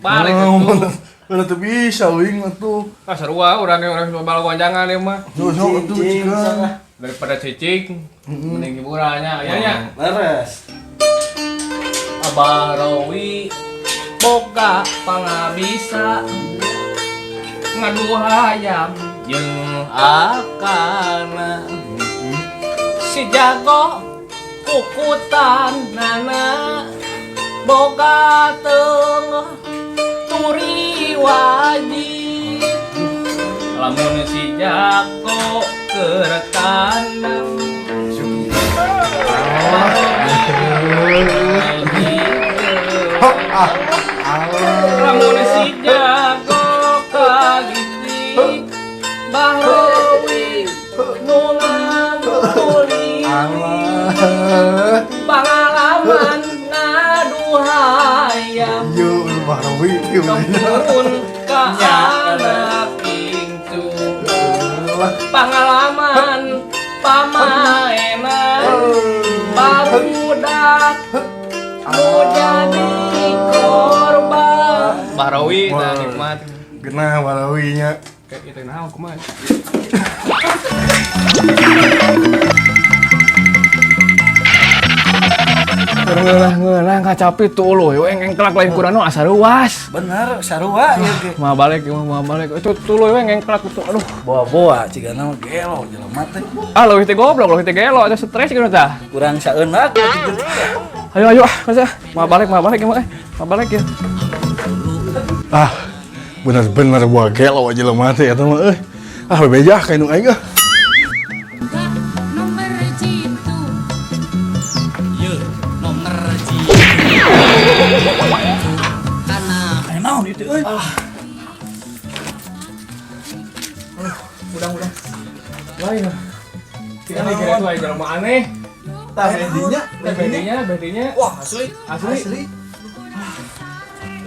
balik atuh. Mana tuh bisa wing atuh. Ah sarua urang bal gonjangan ieu mah. Sok atuh cika. Daripada cicing, mending hiburannya aya nya. Leres. Abah Rawi boga pangabisa ngadu hayam jeung akana si jago kukutan nana boga teung turi wajib lamun si jago kerekandang lamun si jago kagitik Bahrawi nulang tulis pengalaman ngadu hayam Bahrawi turun ka anak pintu pengalaman pamainan barudak nu jadi korban Bahrawi tah nikmat genah Bahrawinya. kayak itu naon kumaha ngeunah kacapi tuh lo engeng kelak lain kurang asa ruas Bener, sarua ieu ge. mah balik itu tuh lo engeng kelak tuh aduh Boa-boa cigana mah gelo jelema teh. ah leuwih teh goblok leuwih teh gelo atuh stres kieu tah Kurang saeunak ayo masa mah balik mah ya Ah, bener-bener buah gelo aja lemah teh eta mah euy. Ah bebejah ka indung aing ah. naon itu euy. udah lain kita nih kira tuh aja jelema aneh Tah bedinya Wah, asli.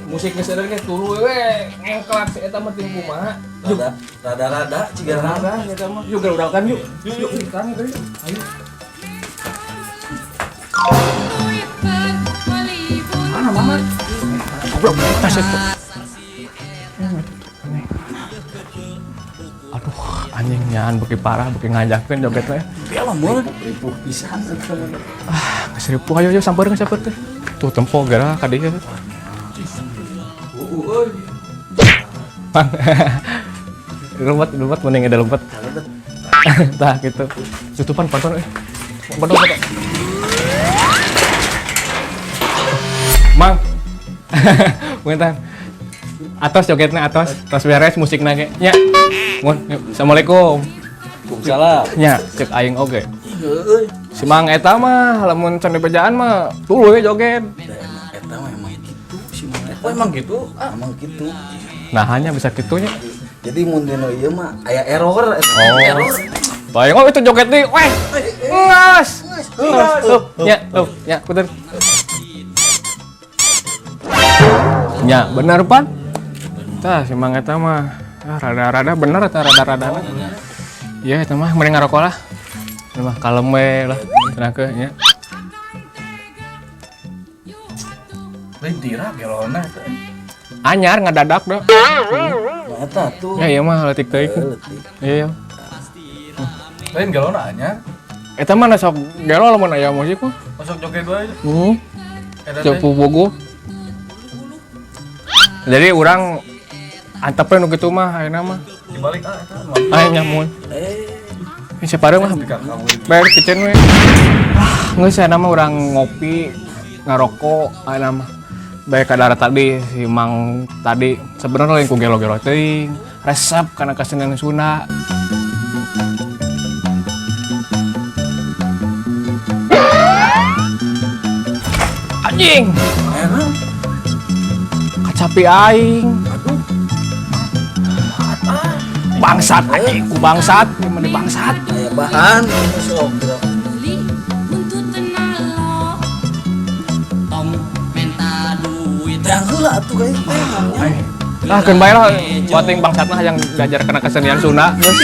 musiknya sebenarnya tulu we ngengklak si eta mah ting kumaha Rada-rada cigana. ada eta mah yuk udah kan yuk kita nih tadi ayo mana mama goblok tas itu aduh anjing nyaan beki parah beki ngajakeun joget we Bela mun ripuh pisan. geus ripuh ayo sampeurkeun teh tuh tempo gara ka dieu Lumpat mending ada lumpat. Tah gitu. Tutupan panton Panton. Mang. Bentar. Atos jogetna atos beres musikna ge. Nya. Mun, assalamualaikum. Waalaikumsalam. Nya, cek aing oge. Heueuy. Si Mang eta mah lamun can bejaan mah tuluy joget. Eta mah emang gitu si Mang eta. Oh emang gitu? Emang gitu. Nah, hanya bisa kitunya. Jadi mun dino ieu mah aya error eta. Oh. Error. Bayang itu joget nih. Weh. Ngas. Ya, punten. Ya, bener pan. Tah si Mang eta mah rada-rada bener eta rada-rada. Iya, eta mah mending ngarokok lah. Ini mah kalem we lah. Tenaga nya. Lain tira gelona eta. Anyar ngadadak dah. Eta tuh. Ya iya mah leutik teuing. Iya. Lain gelona anya. Eta mah sok gelo lamun aya musik mah. Masuk joget wae. Coba bogo. Jadi orang antepnya nu kitu mah ayeuna mah. Dibalik eta. Aya nyamun. Sapareng mah. Bayar kitchen we. Geus ayeuna mah urang ngopi, ngarokok ayeuna mah. Bae kadara tadi si Mang tadi sebenarnya lain ku gelo-gelo teuing, resep kana kesenian Sunda. Anjing. Kacapi aing. Bangsat anjing, ku bangsat, gimana bangsat? Aya bahan sok. Yang heula atuh guys. Lah keun bae lah, buating bangsatna yang belajar kana kesenian Sunda, geus.